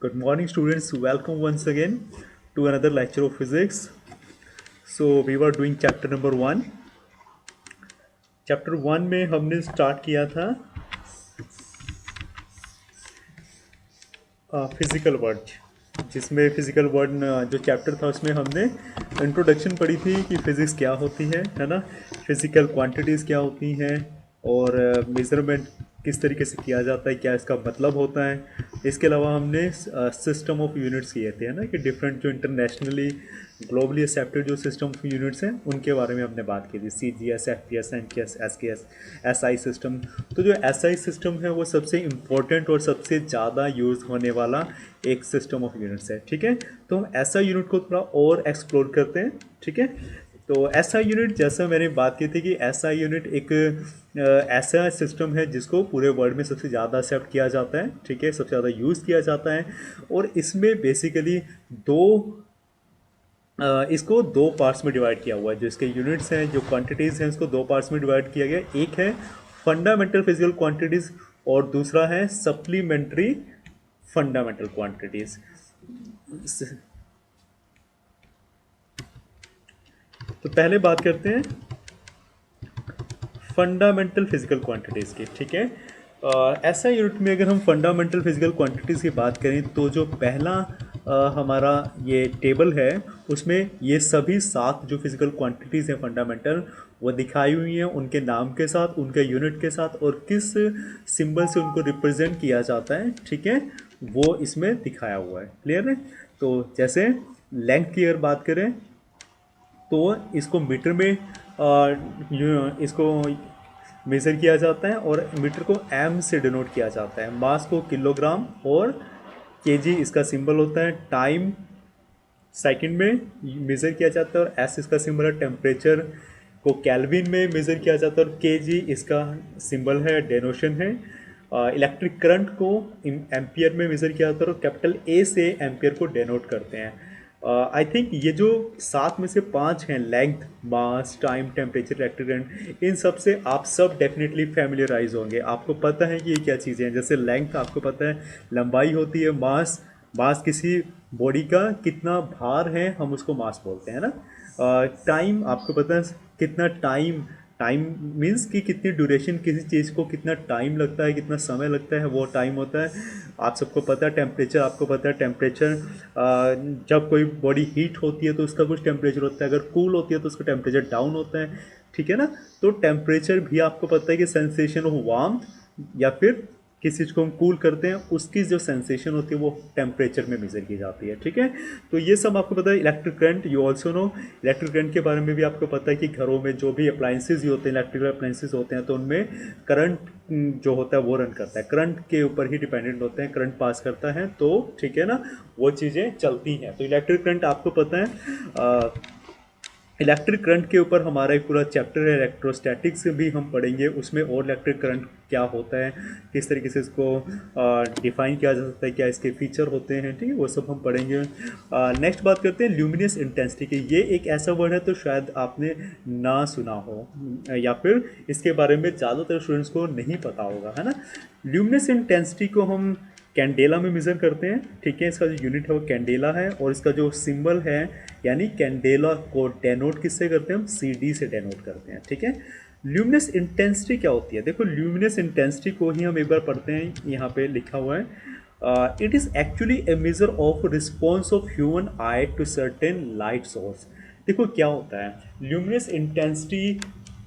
Good morning, students. Welcome once again to another lecture of physics. So we were doing chapter number one. Chapter one में हमने start किया था physical word, जिसमें physical word जो chapter था उसमें हमने इंट्रोडक्शन पढ़ी थी कि फिजिक्स क्या होती है ना। फिजिकल क्वांटिटीज़ क्या होती हैं और मेजरमेंट किस तरीके से किया जाता है, क्या इसका मतलब होता है। इसके अलावा हमने सिस्टम ऑफ यूनिट्स किए थे, है ना, कि डिफरेंट जो इंटरनेशनली ग्लोबली एक्सेप्टेड जो सिस्टम ऑफ यूनिट्स हैं उनके बारे में हमने बात की थी। CGS, FPS, NKS, SKS, SI system. तो जो SI सिस्टम है वो सबसे इम्पोर्टेंट और सबसे ज़्यादा यूज़ होने वाला एक सिस्टम ऑफ यूनिट्स है। ठीक है, तो हम SI यूनिट को थोड़ा और एक्सप्लोर करते हैं। ठीक है, तो SI यूनिट, जैसा मैंने बात की थी कि SI यूनिट एक ऐसा सिस्टम है जिसको पूरे वर्ल्ड में सबसे ज़्यादा एक्सेप्ट किया जाता है। ठीक है, सबसे ज़्यादा यूज़ किया जाता है। और इसमें बेसिकली दो इसको दो पार्ट्स में डिवाइड किया हुआ है। जो इसके यूनिट्स हैं, जो क्वांटिटीज़ हैं, उसको दो पार्ट्स में डिवाइड किया गया। एक है फंडामेंटल फिजिकल क्वांटिटीज़ और दूसरा है सप्लीमेंट्री फंडामेंटल क्वांटिटीज़। तो पहले बात करते हैं फंडामेंटल फिजिकल क्वांटिटीज़ की। ठीक है, ऐसा यूनिट में अगर हम फंडामेंटल फिजिकल क्वांटिटीज़ की बात करें तो जो पहला हमारा ये टेबल है उसमें ये सभी सात जो फिजिकल क्वांटिटीज़ हैं फंडामेंटल, वो दिखाई हुई हैं उनके नाम के साथ, उनके यूनिट के साथ और किस सिंबल से उनको रिप्रेजेंट किया जाता है। ठीक है, वो इसमें दिखाया हुआ है। क्लियर है? तो जैसे लेंथ की अगर बात करें तो इसको मीटर में इसको मेज़र किया जाता है और मीटर को एम से डिनोट किया जाता है। मास को किलोग्राम और केजी इसका सिंबल होता है। टाइम सेकंड में मेज़र किया जाता है और एस इसका सिंबल है। टेम्परेचर को केल्विन में मेज़र किया जाता है और केजी इसका सिंबल है, डेनोशन है। इलेक्ट्रिक करंट को एम्पियर में मेज़र किया जाता है और कैपिटल ए से एम्पियर को डेनोट करते हैं। आई थिंक ये जो सात में से पांच हैं, लेंथ, मास, टाइम, टेम्परेचर, इलेक्ट्रिक करंट, इन सब से आप सब डेफिनेटली फैमिलियराइज होंगे। आपको पता है कि ये क्या चीज़ें हैं। जैसे लेंथ आपको पता है, लंबाई होती है। मास, मास किसी बॉडी का कितना भार है, हम उसको मास बोलते हैं ना। टाइम आपको पता है कितना टाइम, टाइम मीन्स कि कितनी ड्यूरेशन, किसी चीज़ को कितना टाइम लगता है, कितना समय लगता है, वो टाइम होता है। आप सबको पता है टेम्परेचर, आपको पता है टेम्परेचर जब कोई बॉडी हीट होती है तो उसका कुछ टेम्परेचर होता है, अगर कूल होती है तो उसका टेम्परेचर डाउन होता है। ठीक है ना। तो टेम्परेचर भी आपको पता है कि सेंसेशन ऑफ वार्मथ या फिर किसी चीज़ को हम कूल करते हैं उसकी जो सेंसेशन होती है वो टेम्परेचर में मेजर की जाती है। ठीक है, तो ये सब आपको पता है। Electric current, you also know, electric current के बारे में भी आपको पता है कि घरों में जो भी अप्लाइंसेज होते हैं, इलेक्ट्रिकल अप्लाइंसेज होते हैं, तो उनमें करंट जो होता है वो रन करता है, करंट के ऊपर ही डिपेंडेंट होते हैं, करंट पास करता है तो ठीक है ना, वो चीज़ें चलती हैं। तो इलेक्ट्रिक करंट आपको पता है। इलेक्ट्रिक करंट के ऊपर हमारा एक पूरा चैप्टर है, इलेक्ट्रोस्टैटिक्स भी हम पढ़ेंगे उसमें, और इलेक्ट्रिक करंट क्या होता है, किस तरीके से इसको डिफाइन किया जा सकता है, क्या इसके फीचर होते हैं। ठीक है, वो सब हम पढ़ेंगे। नेक्स्ट बात करते हैं ल्यूमिनस इंटेंसिटी की। ये एक ऐसा वर्ड है तो शायद आपने ना सुना हो या फिर इसके बारे में ज़्यादातर स्टूडेंट्स को नहीं पता होगा, है ना। ल्यूमिनस इंटेंसिटी को हम कैंडेला में मेज़र करते हैं। ठीक है, इसका जो यूनिट है वो कैंडेला है और इसका जो सिंबल है, यानी कैंडेला को डेनोट किससे करते हैं हम, CD से डेनोट करते हैं। ठीक है, ल्यूमिनस इंटेंसिटी क्या होती है, देखो ल्यूमिनस इंटेंसिटी को ही हम एक बार पढ़ते हैं। यहाँ पे लिखा हुआ है, it is actually a measure of response of human eye to certain light source. देखो क्या होता है ल्यूमिनस इंटेंसिटी,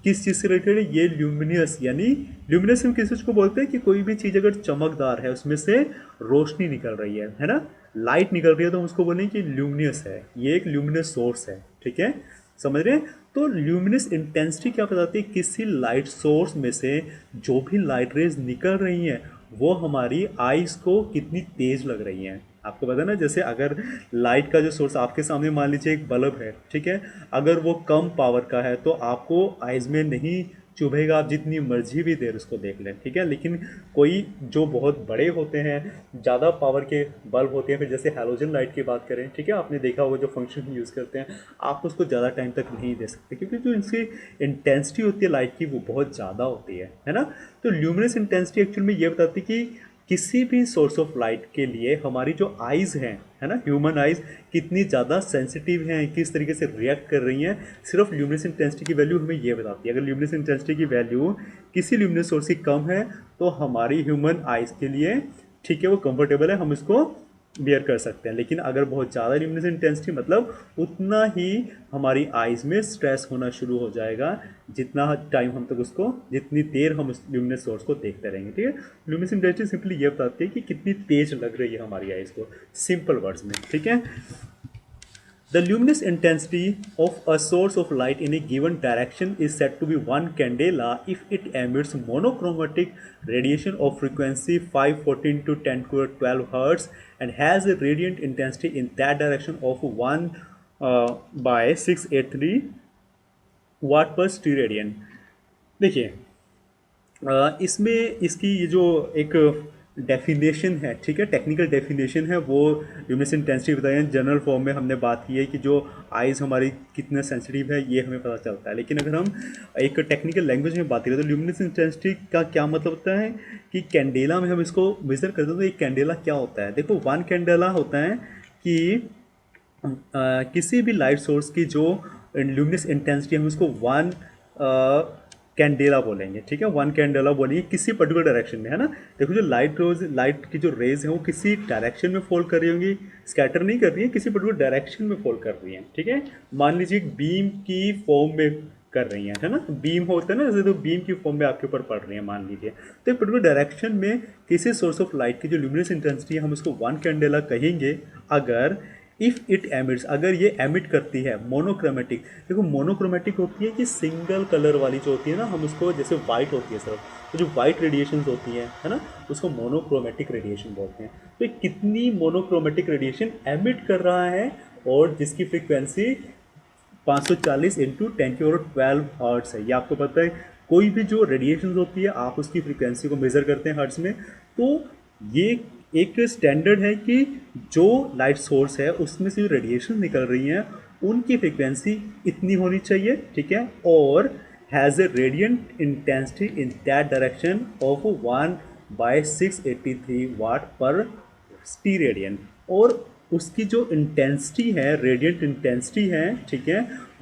किस चीज़ से रिलेटेड है ये ल्यूमिनियस, यानी ल्यूमिनस हम किस चीज़ को बोलते हैं कि कोई भी चीज़ अगर चमकदार है उसमें से रोशनी निकल रही है ना, लाइट निकल रही है, तो हम उसको बोलें कि ल्यूमिनियस है, ये एक ल्यूमिनस सोर्स है। ठीक है, समझ रहे हैं। तो ल्यूमिनस इंटेंसिटी क्या बताती है, किसी लाइट सोर्स में से जो भी लाइट रेज निकल रही हैं वो हमारी आइज़ को कितनी तेज़ लग रही हैं। आपको पता है ना, जैसे अगर लाइट का जो सोर्स आपके सामने मान लीजिए एक बल्ब है, ठीक है, अगर वो कम पावर का है तो आपको आइज़ में नहीं चुभेगा, आप जितनी मर्जी भी देर उसको देख लें। ठीक है, लेकिन कोई जो बहुत बड़े होते हैं, ज़्यादा पावर के बल्ब होते हैं, फिर जैसे हैलोजन लाइट की बात करें, ठीक है, आपने देखा होगा जो फंक्शन यूज़ करते हैं, आप उसको ज़्यादा टाइम तक नहीं दे सकते क्योंकि जो इसकी इंटेंसिटी होती है लाइट की वो बहुत ज़्यादा होती है ना। तो ल्यूमिनस इंटेंसिटी एक्चुअल में ये बताती है कि किसी भी सोर्स ऑफ लाइट के लिए हमारी जो आइज़ हैं, है ना, ह्यूमन आइज़ कितनी ज़्यादा सेंसिटिव हैं, किस तरीके से रिएक्ट कर रही हैं, सिर्फ ल्यूमिनस इंटेंसिटी की वैल्यू हमें ये बताती है। अगर ल्यूमिनस इंटेंसिटी की वैल्यू किसी ल्यूमिनस सोर्स की कम है तो हमारी ह्यूमन आइज़ के लिए ठीक है, वो कंफर्टेबल है, हम इसको बियर कर सकते हैं। लेकिन अगर बहुत ज़्यादा ल्यूमिनस इंटेंसिटी मतलब उतना ही हमारी आइज़ में स्ट्रेस होना शुरू हो जाएगा, जितना टाइम हम तक उसको, जितनी देर हम उस ल्यूमिनस सोर्स को देखते रहेंगे। ठीक है, ल्यूमिनस इंटेंसिटी सिंपली ये बताती है कि कितनी तेज लग रही है हमारी आइज़ को, सिंपल वर्ड्स में। ठीक है, the luminous intensity of a source of light in a given direction is said to be 1 candela if it emits monochromatic radiation of frequency 514 to 10 to 12 hertz and has a radiant intensity in that direction of 1 by 683 watt per steradian। देखिए, इसमें इसकी ये जो एक definition है, ठीक है, technical definition है, वो ल्यूमिनस इंटेंसिटी बताई है। जनरल फॉर्म में हमने बात की है कि जो आइज़ हमारी कितना सेंसिटिव है ये हमें पता चलता है। लेकिन अगर हम एक टेक्निकल लैंग्वेज में बात करें तो ल्यूमिनस इंटेंसिटी का क्या मतलब होता है कि कैंडेला में हम इसको मेजर करते हैं। तो एक कैंडेला क्या होता है, देखो, 1 कैंडेला होता है कि किसी भी लाइट सोर्स की जो ल्यूमिनस इंटेंसिटी हम उसको 1 कैंडेला बोलेंगे। ठीक है, 1 कैंडेला बोलेंगे किसी पर्टिकुलर डायरेक्शन में, है ना। देखो, जो लाइट की जो रेज है वो किसी डायरेक्शन में फॉल कर रही होंगी, स्कैटर नहीं कर रही है, किसी पर्टिकुलर डायरेक्शन में फॉल कर रही हैं। ठीक है, मान लीजिए एक बीम की फॉर्म में कर रही हैं, है ना, बीम होता है ना जैसे, तो बीम की फॉर्म में आपके ऊपर पड़ रही है मान लीजिए। तो एक पर्टिकुलर डायरेक्शन में किसी सोर्स ऑफ लाइट की जो ल्यूमिनस इंटेंसिटी है हम उसको 1 कैंडेला कहेंगे अगर इफ़ इट एमिट्स, अगर ये एमिट करती है मोनोक्रोमेटिक। देखो, मोनोक्रोमेटिक होती है कि सिंगल कलर वाली जो होती है ना, हम उसको, जैसे वाइट होती है सिर्फ, तो जो वाइट रेडिएशन होती हैं, है ना, उसको मोनोक्रोमेटिक रेडिएशन बोलते हैं। तो ये कितनी मोनोक्रोमेटिक रेडिएशन एमिट कर रहा है और जिसकी फ्रिक्वेंसी 540 इंटू 10⁻12 हर्ट्स है। ये आपको पता है, कोई भी जो रेडिएशन होती है आप उसकी फ्रिक्वेंसी को मेज़र करते हैं हर्ट्स में। तो ये एक स्टैंडर्ड है कि जो लाइट सोर्स है उसमें से जो रेडिएशन निकल रही हैं उनकी फ्रिक्वेंसी इतनी होनी चाहिए। ठीक है, और has a radiant intensity in that direction of 1/683 वाट पर स्टीरेडियन। और उसकी जो इंटेंसिटी है, रेडियंट इंटेंसिटी है, ठीक है,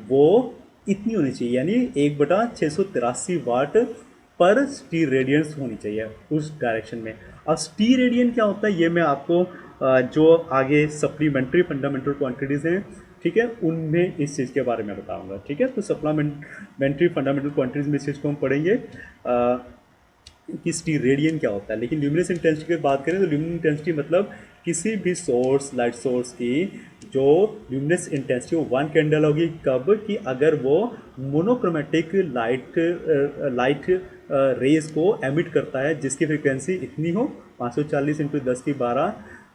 वो इतनी होनी चाहिए, यानी 1/683 वाट पर स्टी रेडियंस होनी चाहिए उस डायरेक्शन में। अब स्टी रेडियन क्या होता है ये मैं आपको जो आगे सप्लीमेंट्री फंडामेंटल क्वांटिटीज़ हैं, ठीक है, उनमें इस चीज़ के बारे में बताऊंगा। ठीक है, तो सप्लीमेंट्री फंडामेंटल क्वांटिटीज़ में इस चीज़ को हम पढ़ेंगे कि स्टी रेडियन क्या होता है। लेकिन ल्यूमिनस इंटेंसिटी की बात करें तो ल्यूमिनस इंटेंसिटी मतलब किसी भी सोर्स, लाइट सोर्स की जो ल्यूमिनस इंटेंसिटी वो 1 कैंडल होगी, कब कि अगर वो मोनोक्रोमेटिक लाइट रेज को एमिट करता है जिसकी फ्रिक्वेंसी इतनी हो 540 इंटू 10⁻12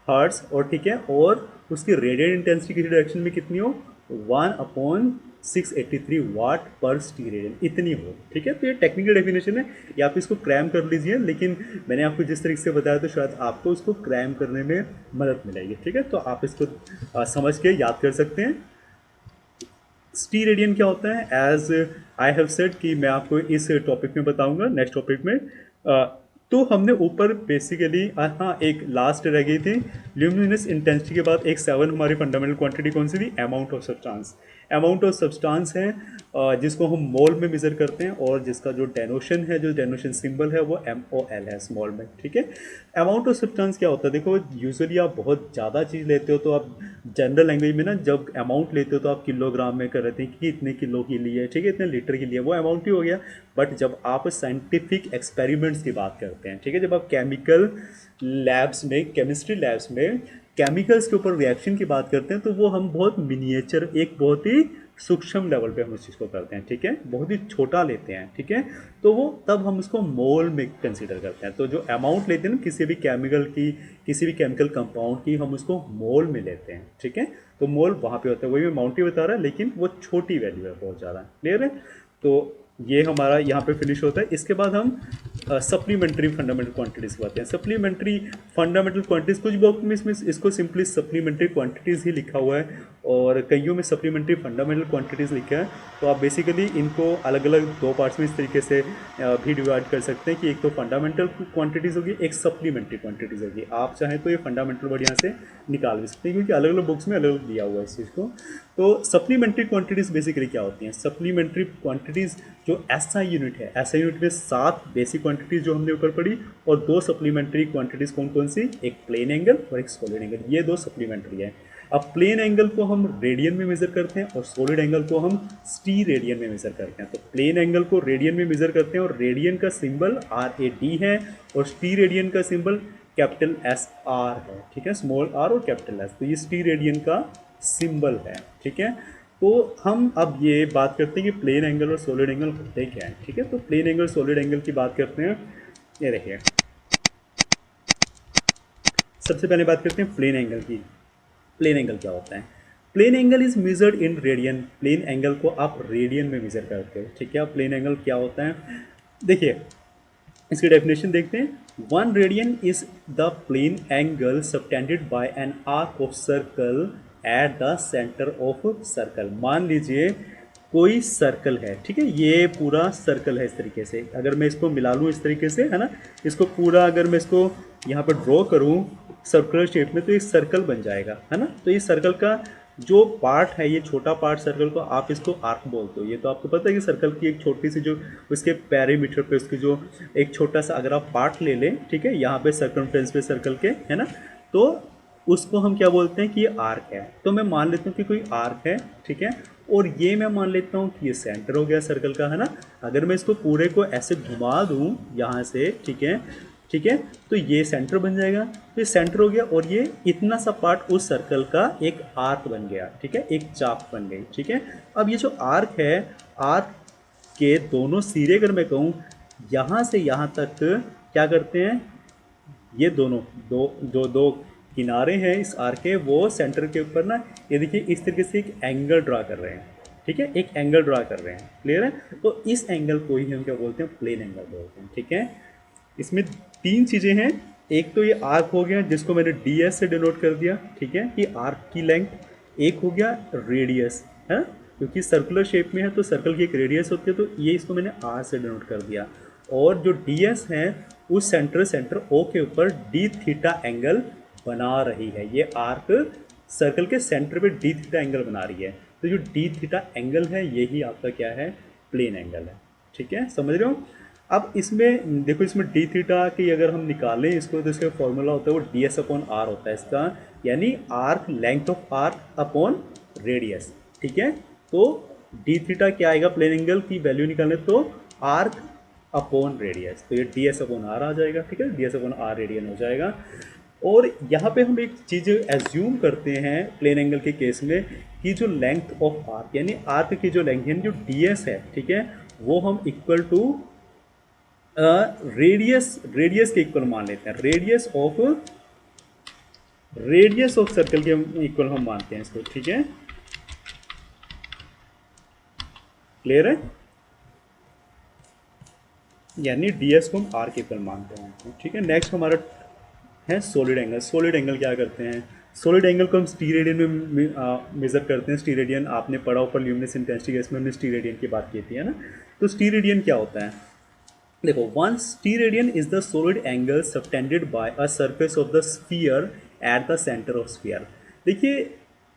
हर्ट्स, और ठीक है, और उसकी रेडियंट इंटेंसिटी किसी डायरेक्शन में कितनी हो 1/683 वाट पर स्टीरेडियन इतनी हो। ठीक है, तो ये टेक्निकल डेफिनेशन है, या आप इसको क्रैम कर लीजिए, लेकिन मैंने आपको जिस तरीके से बताया तो शायद आपको उसको क्रैम करने में मदद मिलेगी। ठीक है, तो आप इसको समझ के याद कर सकते हैं। स्टीरेडियन क्या होता है, एज आई हैव सेड कि मैं आपको इस टॉपिक में बताऊंगा, नेक्स्ट टॉपिक में। तो हमने ऊपर बेसिकली हाँ, एक लास्ट रह गई थी ल्यूमिनस इंटेंसिटी के बाद एक 7 हमारी फंडामेंटल क्वांटिटी कौन सी थी, amount of substance. Amount of substance है जिसको हम मोल में मेज़र करते हैं, और जिसका जो डेनोशन है, जो डेनोशन सिंबल है वो MOL है, स्मॉल में। ठीक है, अमाउंट ऑफ सब्सटेंस क्या होता है, देखो यूजुअली आप बहुत ज़्यादा चीज़ लेते हो तो आप जनरल लैंग्वेज में ना जब अमाउंट लेते हो तो आप किलोग्राम में कर रहे थे कि इतने किलो के लिए, ठीक है, इतने लीटर के लिए, वो अमाउंट ही हो गया। बट जब आप साइंटिफिक एक्सपेरिमेंट्स की बात करते हैं, ठीक है, जब आप केमिकल लैब्स में, केमिस्ट्री लैब्स में केमिकल्स के ऊपर रिएक्शन की बात करते हैं, तो वो हम बहुत मिनिएचर, एक बहुत ही सूक्ष्म लेवल पे हम उस चीज़ को करते हैं। ठीक है, बहुत ही छोटा लेते हैं। ठीक है, तो वो तब हम उसको मोल में कंसीडर करते हैं। तो जो अमाउंट लेते हैं ना किसी भी केमिकल की, किसी भी केमिकल कंपाउंड की, हम उसको मोल में लेते हैं। ठीक है, तो मोल वहाँ पे होता है, वही मैं अमाउंट ही बता रहा है, लेकिन वो छोटी वैल्यू है, बहुत ज़्यादा। क्लियर है, तो ये हमारा यहाँ पे फिनिश होता है। इसके बाद हम सप्लीमेंट्री फंडामेंटल क्वांटिटीज़ की बात करें, सप्लीमेंट्री फंडामेंटल क्वांटिटीज़ कुछ बुक में इसमें इसको सिंपली सप्लीमेंट्री क्वांटिटीज़ ही लिखा हुआ है और कईयों में सप्लीमेंट्री फंडामेंटल क्वांटिटीज़ लिखा है। तो आप बेसिकली इनको अलग अलग दो पार्ट्स में इस तरीके से भी डिवाइड कर सकते हैं कि एक तो फंडामेंटल क्वांटिटीज़ होगी, एक सप्लीमेंट्री क्वांटिटीज़ होगी। आप चाहें तो ये फंडामेंटल वर्ड यहाँ से निकाल भी सकते हैं क्योंकि अलग अलग बुक्स में अलग अलग दिया हुआ है इस चीज़ को। तो सप्लीमेंट्री क्वांटिटीज़ बेसिकली क्या होती हैं? सप्लीमेंट्री क्वांटिटीज़ जो एसआई यूनिट है, एसआई यूनिट में 7 बेसिक क्वांटिटीज़ जो हमने ऊपर पढ़ी और 2 सप्लीमेंट्री क्वांटिटीज़ कौन कौन सी? एक प्लेन एंगल और एक सॉलिड एंगल, ये 2 सप्लीमेंट्री है। अब प्लेन एंगल को हम रेडियन में मेज़र करते हैं और सॉलिड एंगल को हम स्टी रेडियन में मेज़र करते हैं। तो प्लेन एंगल को रेडियन में मेज़र करते हैं और रेडियन का सिंबल RAD है और स्टी रेडियन का सिंबल कैपिटल SR है, ठीक है, स्मॉल r और कैपिटल S। तो ये स्टी रेडियन का सिंबल है, ठीक है। तो हम अब ये बात करते हैं कि प्लेन एंगल और सॉलिड एंगल होते क्या है, ठीक है। तो प्लेन एंगल सॉलिड एंगल की बात करते हैं। ये देखिए, सबसे पहले बात करते हैं प्लेन एंगल की। प्लेन एंगल क्या होता है? Plane angle is measured in radian. Plane angle को आप रेडियन में मेजर करते हो, ठीक है। प्लेन एंगल क्या होता है? देखिए, इसकी डेफिनेशन देखते हैं। 1 radian is the plane angle subtended by an arc of circle at the centre of circle. मान लीजिए कोई सर्कल है, ठीक है, ये पूरा सर्कल है इस तरीके से। अगर मैं इसको मिला लूँ इस तरीके से, है ना, इसको पूरा अगर मैं इसको यहाँ पर ड्रॉ करूँ सर्कुलर शेप में तो एक सर्कल बन जाएगा, है ना। तो इस सर्कल का जो पार्ट है, ये छोटा पार्ट सर्कल को आप इसको आर्क बोलते हो। ये तो आपको पता है कि सर्कल की एक छोटी सी जो उसके पैरीमीटर पे उसकी जो एक छोटा सा अगर आप पार्ट ले लें, ठीक है, यहाँ पे सर्कमफ्रेंस पे सर्कल के, है ना, तो उसको हम क्या बोलते हैं कि ये आर्क है। तो मैं मान लेता हूँ कि कोई आर्क है, ठीक है, और ये मैं मान लेता हूँ कि ये सेंटर हो गया सर्कल का, है ना। अगर मैं इसको पूरे को ऐसे घुमा दूँ यहाँ से, ठीक है, ठीक है, तो ये सेंटर बन जाएगा। तो ये सेंटर हो गया और ये इतना सा पार्ट उस सर्कल का एक आर्क बन गया, ठीक है, एक चाप बन गई, ठीक है। अब ये जो आर्क है, आर्क के दोनों सिरे अगर मैं कहूँ यहाँ से यहाँ तक क्या करते हैं, ये दोनों दो किनारे हैं इस आर्क के, वो सेंटर के ऊपर ना, ये देखिए इस तरीके से एक एंगल ड्रा कर रहे हैं, ठीक है, एक एंगल ड्रा कर रहे हैं। क्लियर है? तो इस एंगल को ही हम क्या बोलते हैं? प्लेन एंगल बोलते हैं, ठीक है। इसमें 3 चीज़ें हैं। एक तो ये आर्क हो गया जिसको मैंने DS से डिनोट कर दिया, ठीक है, कि आर्क की लेंथ। एक हो गया रेडियस, है, क्योंकि सर्कुलर शेप में है तो सर्कल की एक रेडियस होती है, तो ये इसको मैंने R से डिनोट कर दिया। और जो DS है उस सेंटर O के ऊपर d थीटा एंगल बना रही है। ये आर्क सर्कल के सेंटर पे d थीटा एंगल बना रही है। तो जो d थीटा एंगल है यही आपका क्या है? प्लेन एंगल है, ठीक है, समझ रहे हो। अब इसमें देखो, इसमें डी थीटा की अगर हम निकालें इसको तो इसका फॉर्मूला होता है वो DS/R होता है इसका, यानी arc length of arc upon radius, ठीक है। तो डी थीटा क्या आएगा प्लेन एंगल की वैल्यू निकालने, तो आर्क अपॉन रेडियस, तो ये DS/R आ जाएगा, ठीक है, DS/R रेडियन हो जाएगा। और यहाँ पे हम एक चीज़ एज्यूम करते हैं प्लेन एंगल के केस में कि जो लेंथ ऑफ आर्क यानी आर्क की जो लेंथ यानी जो DS है, ठीक है, वो हम इक्वल टू रेडियस के इक्वल मान लेते हैं। रेडियस ऑफ सर्कल के इक्वल हम मानते हैं इसको, ठीक है, क्लियर है, यानी DS को हम R के इक्वल मानते हैं, ठीक है। नेक्स्ट हमारा है सॉलिड एंगल। सॉलिड एंगल क्या करते हैं? सॉलिड एंगल को हम स्टी रेडियन में मेजर करते हैं। स्टी रेडियन आपने पढ़ा ऊपर ल्यूमिनस इंटेंसिटी केस में हमने स्टी रेडियन की बात की थी, है ना। तो स्टी रेडियन क्या होता है? देखो, 1 स्टी radian is the solid angle subtended bye a surface of the sphere eight the centre of sphere. देखिए,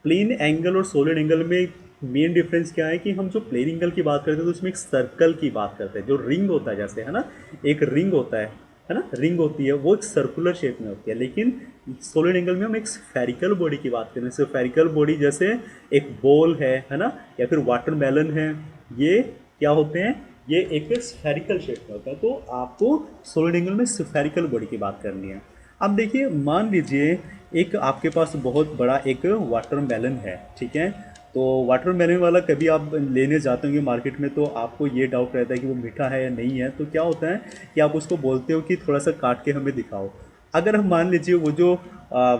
प्लेन एंगल और सॉलिड एंगल में मेन डिफरेंस क्या है कि हम जो प्लेन एंगल की बात करते हैं तो उसमें एक सर्कल की बात करते हैं, जो रिंग होता है जैसे, है ना, एक रिंग होता है ना, रिंग होती है, वो एक सर्कुलर शेप में होती है। लेकिन सॉलिड एंगल में हम एक स्फेरिकल बॉडी की बात करें, स्फेरिकल बॉडी जैसे एक बॉल है ना, या फिर वाटरमेलन है, ये क्या होते हैं? ये एक स्फेरिकल शेप में होता है। तो आपको सॉलिड एंगल में स्फेरिकल बॉडी की बात करनी है। अब देखिए, मान लीजिए एक आपके पास बहुत बड़ा एक वाटरमेलन है, ठीक है। तो वाटरमेलन वाला कभी आप लेने जाते होंगे मार्केट में तो आपको ये डाउट रहता है कि वो मीठा है या नहीं है। तो क्या होता है कि आप उसको बोलते हो कि थोड़ा सा काट के हमें दिखाओ। अगर हम मान लीजिए वो जो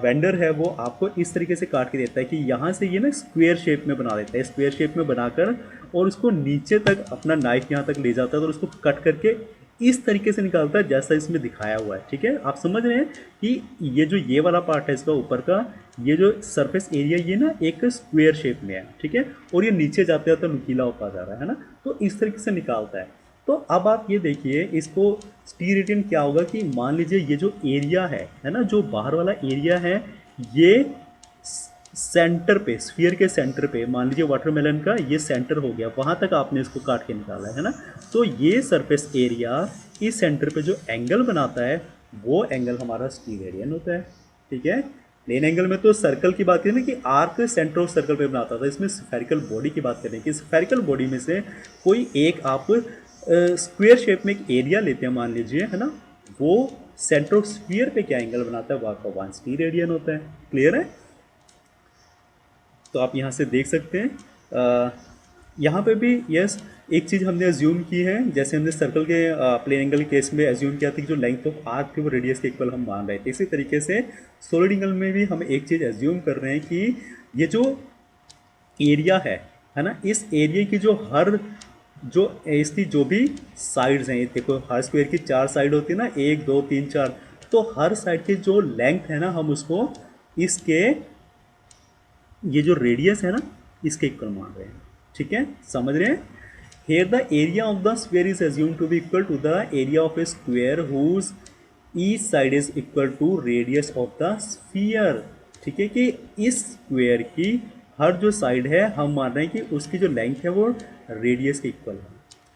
वेंडर है वो आपको इस तरीके से काट के देता है कि यहाँ से ये ना स्क्वायर शेप में बना देता है, स्क्वायर शेप में बनाकर, और उसको नीचे तक अपना नाइफ यहाँ तक ले जाता है और उसको कट करके इस तरीके से निकालता है जैसा इसमें दिखाया हुआ है। ठीक है, आप समझ रहे हैं कि ये जो ये वाला पार्ट है इसका ऊपर का, ये जो सरफेस एरिया ये ना एक स्क्वायर शेप में है। ठीक है, और ये नीचे जाते जाते नुकीला होता जा रहा है ना, तो इस तरीके से निकालता है। तो अब आप ये देखिए इसको टी रेडियन क्या होगा कि मान लीजिए ये जो एरिया है ना, जो बाहर वाला एरिया है, ये सेंटर पे, स्फीयर के सेंटर पे, मान लीजिए वाटरमेलन का ये सेंटर हो गया, वहाँ तक आपने इसको काट के निकाला है ना, तो ये सरफेस एरिया इस सेंटर पे जो एंगल बनाता है वो एंगल हमारा स्टीरेडियन होता है। ठीक है, प्लेन एंगल में तो सर्कल की बात करें ना कि आर्क सेंटर ऑफ सर्कल पे बनाता था, इसमें स्फेरिकल बॉडी की बात करें कि स्फेरिकल बॉडी में से कोई एक आप स्क्वायर शेप में एक एरिया लेते हैं मान लीजिए, है ना, वो सेंटर ऑफ स्फीयर पे क्या एंगल बनाता है वो आपका 1 स्टीरेडियन होता है। क्लियर है? तो आप यहाँ से देख सकते हैं यहाँ पे भी यस एक चीज़ हमने एज्यूम की है, जैसे हमने सर्कल के प्लेन एंगल के केस में एज्यूम किया था कि जो लेंथ ऑफ आर्क थी वो रेडियस के इक्वल हम मान रहे थे, इसी तरीके से सॉलिड एंगल में भी हम एक चीज़ एज्यूम कर रहे हैं कि ये जो एरिया है ना, इस एरिया की जो इसकी जो भी साइड्स हैं, देखो हर स्क्वायर की 4 साइड होती है ना, 1 2 3 4, तो हर साइड की जो लेंथ है ना हम उसको इसके ये जो रेडियस है ना इसके इक्वल मान रहे हैं। ठीक है, समझ रहे हैं? Here the area of the square is assume to be equal to the area of a square whose each side is equal to radius of the sphere. ठीक है, कि इस स्क्वायर की हर जो साइड है हम मान रहे हैं कि उसकी जो लेंथ है वो रेडियस के इक्वल है।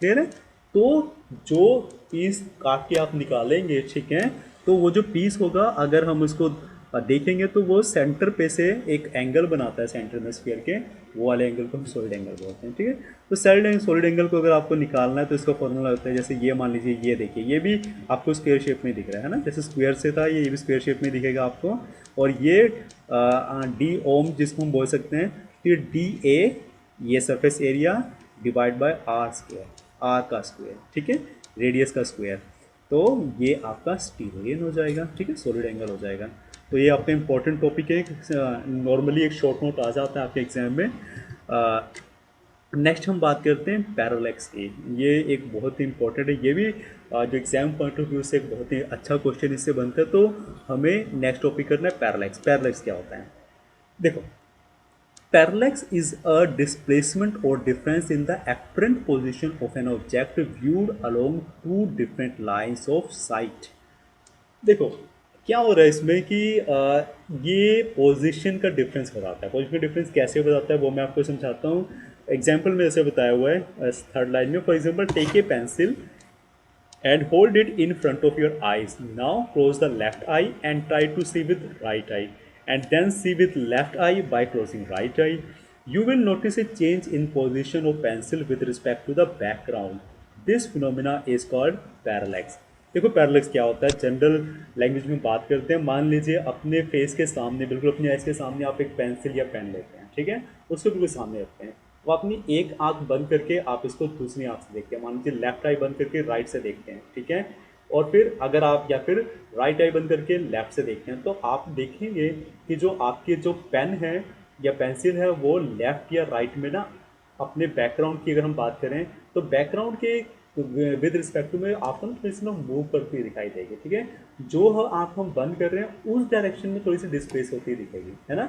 क्लियर है? तो जो पीस काट के आप निकालेंगे, ठीक है, तो वो जो पीस होगा अगर हम उसको देखेंगे तो वो सेंटर पे से एक एंगल बनाता है सेंटर में स्फीयर के, वो वाले एंगल को हम सॉलिड एंगल बोलते हैं। ठीक है, तो सॉलिड एंगल को अगर आपको निकालना है तो इसका फॉर्मूला होता है, जैसे ये मान लीजिए, ये देखिए ये भी आपको स्क्वायर शेप में दिख रहा है ना, जैसे स्क्वायर से था ये भी स्क्वायर शेप में दिखेगा आपको, और ये डी ओम जिसको हम बोल सकते हैं, फिर डी ए ये surface area divide by R square, R का स्क्वायर, ठीक है, रेडियस का स्क्वायर, तो ये आपका स्टीरेडियन हो जाएगा। ठीक है, सॉलिड एंगल हो जाएगा। तो ये आपका इंपॉर्टेंट टॉपिक है, नॉर्मली एक शॉर्ट नोट आ जाता है आपके एग्जाम में। नेक्स्ट हम बात करते हैं पैरालैक्स की। ये एक बहुत ही इंपॉर्टेंट है, ये भी जो एग्जाम पॉइंट ऑफ व्यू से एक बहुत ही अच्छा क्वेश्चन इससे बनता है। तो हमें नेक्स्ट टॉपिक करना है पैरालैक्स। पैरालैक्स क्या होता है? देखो, parallax is a displacement or difference in the apparent position of an object viewed along two different lines of sight। देखो क्या हो रहा है इसमें कि ये पोजीशन का डिफरेंस बताता है। पोजीशन का डिफरेंस कैसे बताता है वो मैं आपको समझाता हूँ। एग्जाम्पल में ऐसे बताया हुआ है थर्ड लाइन में, for example take a pencil and hold it in front of your eyes. Now close the left eye and try to see with right eye, and then see with left eye by closing right eye. You will notice a change in position of pencil with respect to the background. This phenomena is called parallax। देखो parallax क्या होता है, general language में बात करते हैं। मान लीजिए अपने फेस के सामने, बिल्कुल अपनी आइज के सामने आप एक पेंसिल या पेन लेते हैं, ठीक है, उसको बिल्कुल सामने रखते हैं, वो अपनी एक आंख बंद करके आप इसको दूसरी आंख से देखते हैं, मान लीजिए लेफ्ट आई बंद करके राइट से देखते हैं, ठीक है, और फिर अगर आप या फिर राइट आई बंद करके लेफ्ट से देखते हैं, तो आप देखेंगे कि जो आपके जो पेन है या पेंसिल है वो लेफ्ट या राइट में ना अपने बैकग्राउंड की अगर हम बात करें तो बैकग्राउंड के विद रिस्पेक्ट में आपको ना थोड़ी सी ना मूव करती हुई दिखाई देगी। ठीक है, जो आंख हम बंद कर रहे हैं उस डायरेक्शन में थोड़ी सी डिस्प्लेस होती हुई दिखेगी, है ना।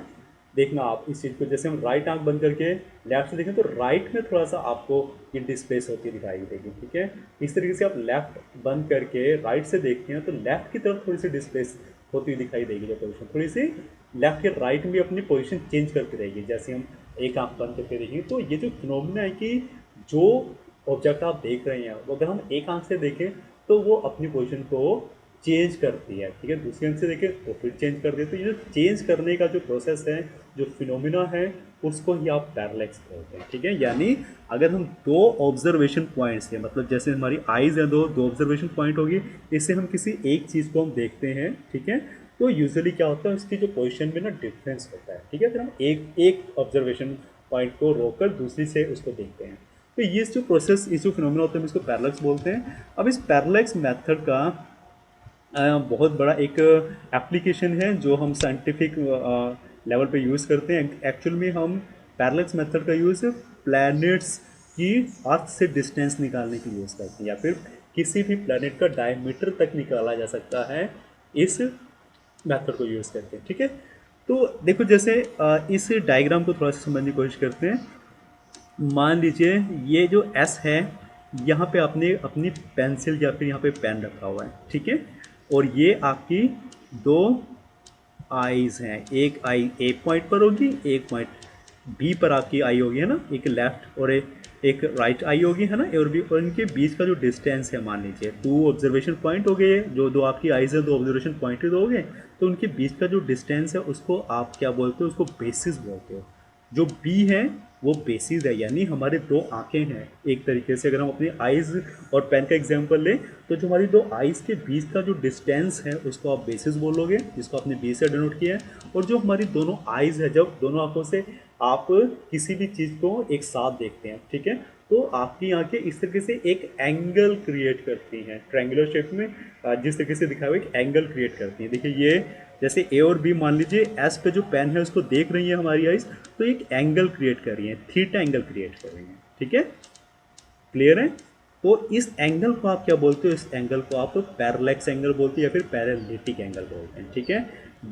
देखना आप इस चीज़ को, जैसे हम राइट आंख बंद करके लेफ्ट से देखें तो राइट में थोड़ा सा आपको ये डिस्प्लेस होती दिखाई देगी। ठीक है, इस तरीके से आप लेफ्ट बंद करके राइट से देखते हैं तो लेफ्ट की तरफ थोड़ी सी डिस्प्लेस होती हुई दिखाई देगी, जो पोजिशन थोड़ी सी लेफ्ट के राइट में अपनी पोजिशन चेंज करके रहेगी। जैसे हम एक आंख बंद करके देखेंगे तो ये जो फिनोमिना है कि जो ऑब्जेक्ट आप देख रहे हैं वो अगर हम एक आंख से देखें तो वो अपनी पोजीशन को चेंज करती है, ठीक है, दूसरी आंख से देखें तो फिर चेंज कर देती है। तो ये जो चेंज करने का जो प्रोसेस है, जो फिनोमिना है, उसको ही आप पैरालैक्स बोलते हैं। ठीक है, यानी अगर हम दो ऑब्जर्वेशन पॉइंट्स हैं, मतलब जैसे हमारी आइज़ है, दो ऑब्जर्वेशन पॉइंट होगी, इससे हम किसी एक चीज़ को हम देखते हैं, ठीक है, तो यूजुअली क्या होता है उसकी जो पोजीशन में ना डिफरेंस होता है। ठीक है, फिर हम एक ऑब्जर्वेशन पॉइंट को रोककर दूसरी से उसको देखते हैं। तो ये जो प्रोसेस, ये जो फिनोमिना होता है हम इसको पैरालैक्स बोलते हैं। अब इस पैरालैक्स मेथड का बहुत बड़ा एक एप्लीकेशन है जो हम साइंटिफिक लेवल पे यूज़ करते हैं। एक्चुअल में हम पैरेलैक्स मेथड का यूज़ प्लैनेट्स की अर्थ से डिस्टेंस निकालने के लिए यूज़ करते हैं, या फिर किसी भी प्लैनेट का डायमीटर तक निकाला जा सकता है इस मेथड को यूज़ करके। ठीक है, तो देखो जैसे इस डायग्राम को थोड़ा सा समझने की कोशिश करते हैं। मान लीजिए ये जो एस है, यहाँ पे आपने अपनी पेंसिल या फिर यहाँ पे पेन रखा हुआ है, ठीक है, और ये आपकी दो आईज हैं, एक आई ए पॉइंट पर होगी, एक पॉइंट बी पर आपकी आई होगी, है ना, एक लेफ्ट और एक राइट आई होगी, है ना, और भी, और इनके बीच का जो डिस्टेंस है, मान लीजिए 2 ऑब्जर्वेशन पॉइंट हो गए, जो दो आपकी आईज है, 2 ऑब्जर्वेशन पॉइंट हो गए, तो उनके बीच का जो डिस्टेंस है उसको आप क्या बोलते हो, उसको बेसिस बोलते हो। जो बी है वो बेसिस है, यानी हमारे दो आंखें हैं। एक तरीके से अगर हम अपनी आइज़ और पेन का एग्जांपल लें, तो जो हमारी दो आइज़ के बीच का जो डिस्टेंस है उसको आप बेसिस बोलोगे, जिसको आपने बी से डिनोट किया है। और जो हमारी दोनों आइज़ है, जब दोनों आंखों से आप किसी भी चीज़ को एक साथ देखते हैं, ठीक है, तो आपकी आंखें इस तरीके से एक एंगल क्रिएट करती हैं, ट्रायंगुलर शेप में जिस तरीके से दिखा हुआ है, एक एंगल क्रिएट करती हैं। देखिए ये जैसे ए और बी, मान लीजिए एस पे जो पेन है उसको देख रही है हमारी आइज, तो एक एंगल क्रिएट कर रही है, थीटा एंगल क्रिएट कर रही है। ठीक है, क्लियर है। तो इस एंगल को आप क्या बोलते हो, इस एंगल को आप पैरेलैक्स एंगल बोलते हैं या फिर पैरेलिटिक एंगल बोलते हैं। ठीक है,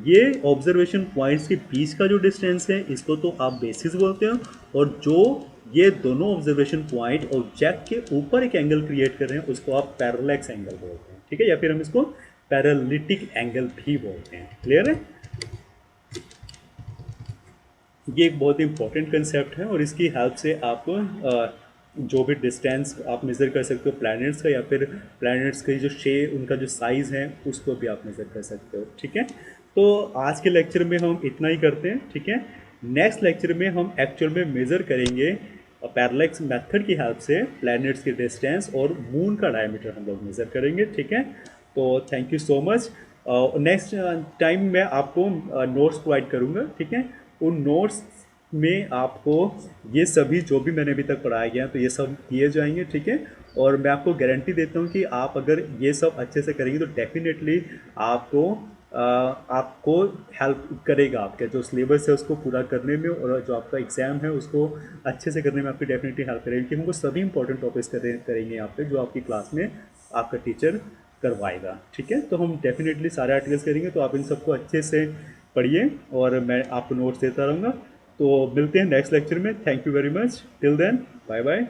ये ऑब्जर्वेशन पॉइंट्स के बीच का जो डिस्टेंस है इसको तो आप बेसिस बोलते हो, और जो ये दोनों ऑब्जर्वेशन पॉइंट ऑब्जेक्ट के ऊपर एक एंगल क्रिएट कर रहे हैं उसको आप पैरेलैक्स एंगल बोलते हैं। ठीक है, या फिर हम इसको पैरेलिटिक एंगल भी बोलते हैं। क्लियर है, ये एक बहुत ही इंपॉर्टेंट कंसेप्ट है, और इसकी हेल्प से आप जो भी डिस्टेंस आप मेज़र कर सकते हो प्लैनेट्स का, या फिर प्लैनेट्स की जो शेप, उनका जो साइज़ है उसको भी आप मेज़र कर सकते हो। ठीक है, तो आज के लेक्चर में हम इतना ही करते हैं। ठीक है, नेक्स्ट लेक्चर में हम एक्चुअल में मेज़र करेंगे पैरेलैक्स मेथड की हेल्प से प्लैनेट्स की डिस्टेंस, और मून का डायमीटर हम लोग मेज़र करेंगे। ठीक है, तो thank you so much. Next time मैं आपको नोट्स प्रोवाइड करूँगा। ठीक है, उन नोट्स में आपको ये सभी जो भी मैंने अभी तक पढ़ाया गया तो ये सब किए जाएंगे। ठीक है, और मैं आपको गारंटी देता हूँ कि आप अगर ये सब अच्छे से करेंगे तो डेफिनेटली आपको हेल्प करेगा, आपके जो सिलेबस है उसको पूरा करने में, और जो आपका एग्ज़ाम है उसको अच्छे से करने में आपकी डेफिनेटली हेल्प करेगी, क्योंकि हमको सभी इंपॉर्टेंट टॉपिक्स करेंगे यहाँ पे जो आपकी क्लास में आपका टीचर करवाएगा। ठीक है, तो हम डेफिनेटली सारे आर्टिकल्स करेंगे, तो आप इन सबको अच्छे से पढ़िए, और मैं आपको नोट्स देता रहूँगा। तो मिलते हैं नेक्स्ट लेक्चर में। Thank you very much, till then bye bye.